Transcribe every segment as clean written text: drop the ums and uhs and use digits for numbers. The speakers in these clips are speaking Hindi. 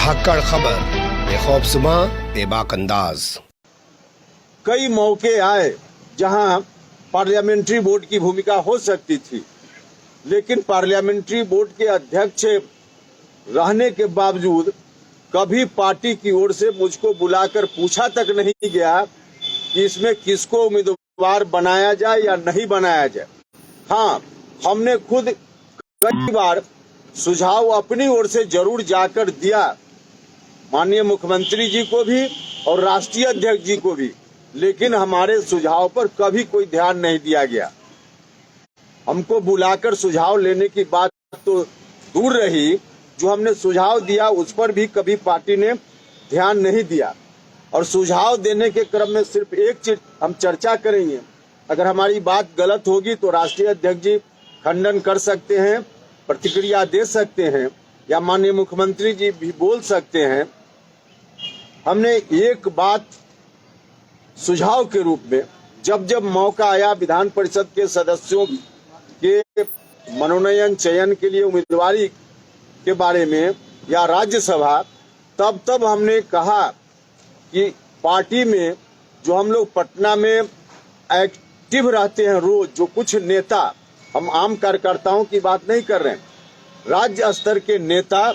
धाकड़ खबर, बेखौफजुमा बेबाक अंदाज। कई मौके आए जहां पार्लियामेंट्री बोर्ड की भूमिका हो सकती थी, लेकिन पार्लियामेंट्री बोर्ड के अध्यक्ष रहने के बावजूद कभी पार्टी की ओर से मुझको बुलाकर पूछा तक नहीं गया कि इसमें किसको उम्मीदवार बनाया जाए या नहीं बनाया जाए। हाँ, हमने खुद कई बार सुझाव अपनी ओर से जरूर जाकर दिया, माननीय मुख्यमंत्री जी को भी और राष्ट्रीय अध्यक्ष जी को भी, लेकिन हमारे सुझाव पर कभी कोई ध्यान नहीं दिया गया। हमको बुलाकर सुझाव लेने की बात तो दूर रही, जो हमने सुझाव दिया उस पर भी कभी पार्टी ने ध्यान नहीं दिया। और सुझाव देने के क्रम में सिर्फ एक चीज हम चर्चा करेंगे, अगर हमारी बात गलत होगी तो राष्ट्रीय अध्यक्ष जी खंडन कर सकते हैं, प्रतिक्रिया दे सकते हैं, या माननीय मुख्यमंत्री जी भी बोल सकते हैं। हमने एक बात सुझाव के रूप में जब जब मौका आया विधान परिषद के सदस्यों के मनोनयन चयन के लिए उम्मीदवारी के बारे में या राज्यसभा, तब हमने कहा कि पार्टी में जो हम लोग पटना में एक्टिव रहते हैं रोज, जो कुछ नेता, हम आम कार्यकर्ताओं की बात नहीं कर रहे हैं, राज्य स्तर के नेता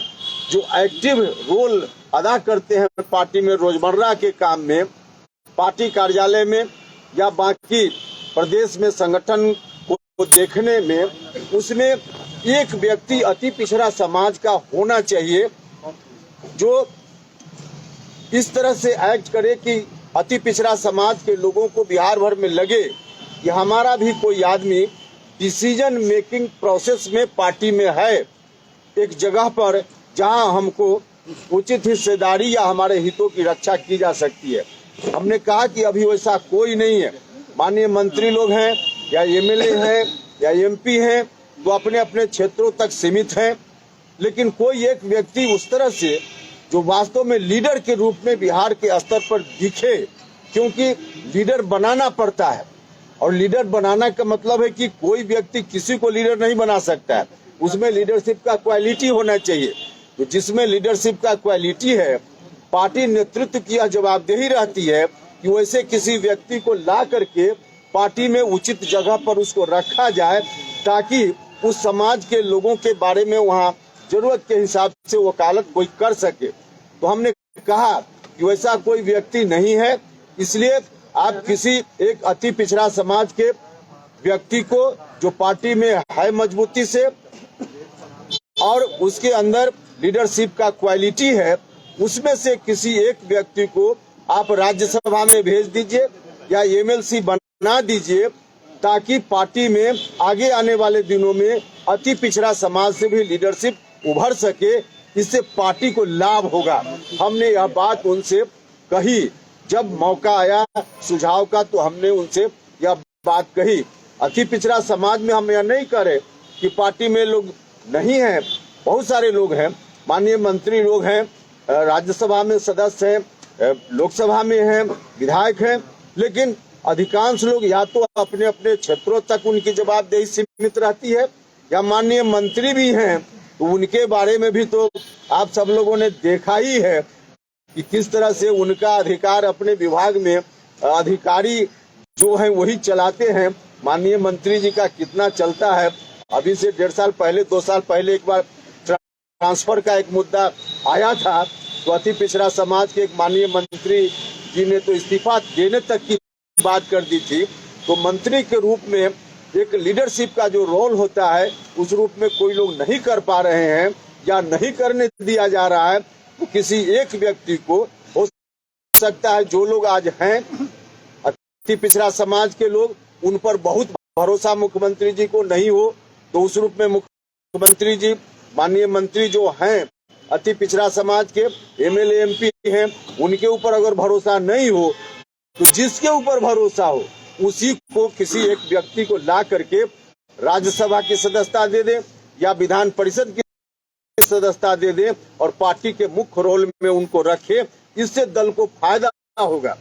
जो एक्टिव रोल अदा करते हैं पार्टी में रोजमर्रा के काम में, पार्टी कार्यालय में या बाकी प्रदेश में संगठन को देखने में, उसमें एक व्यक्ति अति पिछड़ा समाज का होना चाहिए जो इस तरह से एक्ट करे कि अति पिछड़ा समाज के लोगों को बिहार भर में लगे कि हमारा भी कोई आदमी डिसीजन मेकिंग प्रोसेस में पार्टी में है, एक जगह पर जहां हमको उचित हिस्सेदारी या हमारे हितों की रक्षा की जा सकती है। हमने कहा कि अभी वैसा कोई नहीं है। माननीय मंत्री लोग हैं या एमएलए हैं या एमपी हैं, तो अपने अपने क्षेत्रों तक सीमित हैं, लेकिन कोई एक व्यक्ति उस तरह से जो वास्तव में लीडर के रूप में बिहार के स्तर पर दिखे, क्योंकि लीडर बनाना पड़ता है और लीडर बनाना का मतलब है कि कोई व्यक्ति किसी को लीडर नहीं बना सकता है, उसमें लीडरशिप का क्वालिटी होना चाहिए। तो जिसमें लीडरशिप का क्वालिटी है, पार्टी नेतृत्व की यह जवाबदेही रहती है कि वैसे किसी व्यक्ति को ला करके पार्टी में उचित जगह पर उसको रखा जाए, ताकि उस समाज के लोगों के बारे में वहाँ जरूरत के हिसाब से वकालत कोई कर सके। तो हमने कहा कि वैसा कोई व्यक्ति नहीं है, इसलिए आप किसी एक अति पिछड़ा समाज के व्यक्ति को जो पार्टी में है मजबूती से और उसके अंदर लीडरशिप का क्वालिटी है, उसमें से किसी एक व्यक्ति को आप राज्यसभा में भेज दीजिए या एमएलसी बना दीजिए, ताकि पार्टी में आगे आने वाले दिनों में अति पिछड़ा समाज से भी लीडरशिप उभर सके, इससे पार्टी को लाभ होगा। हमने यह बात उनसे कही, जब मौका आया सुझाव का तो हमने उनसे यह बात कही। अति पिछड़ा समाज में हम यह नहीं करें कि पार्टी में लोग नहीं हैं, बहुत सारे लोग हैं, माननीय मंत्री लोग हैं, राज्यसभा में सदस्य हैं, लोकसभा में हैं, विधायक हैं, लेकिन अधिकांश लोग या तो अपने अपने क्षेत्रों तक उनकी जवाबदेही सीमित रहती है, या माननीय मंत्री भी हैं तो उनके बारे में भी तो आप सब लोगों ने देखा ही है कि किस तरह से उनका अधिकार अपने विभाग में अधिकारी जो है वही चलाते हैं। माननीय मंत्री जी का कितना चलता है। अभी से 1.5 साल पहले 2 साल पहले एक बार ट्रांसफर का एक मुद्दा आया था, तो अति पिछड़ा समाज के एक माननीय मंत्री जी ने तो इस्तीफा देने तक की बात कर दी थी। तो मंत्री के रूप में एक लीडरशिप का जो रोल होता है, उस रूप में कोई लोग नहीं कर पा रहे हैं या नहीं करने दिया जा रहा है, तो किसी एक व्यक्ति को हो सकता है, जो लोग आज हैं अति पिछड़ा समाज के लोग, उन पर बहुत भरोसा मुख्यमंत्री जी को नहीं हो, तो उस रूप में मुख्यमंत्री जी माननीय मंत्री जो हैं अति पिछड़ा समाज के एमएलए एमपी हैं, उनके ऊपर अगर भरोसा नहीं हो तो जिसके ऊपर भरोसा हो उसी को किसी एक व्यक्ति को ला करके राज्यसभा की सदस्यता दे दे या विधान परिषद की सदस्यता दे दे और पार्टी के मुख्य रोल में उनको रखे, इससे दल को फायदा होगा।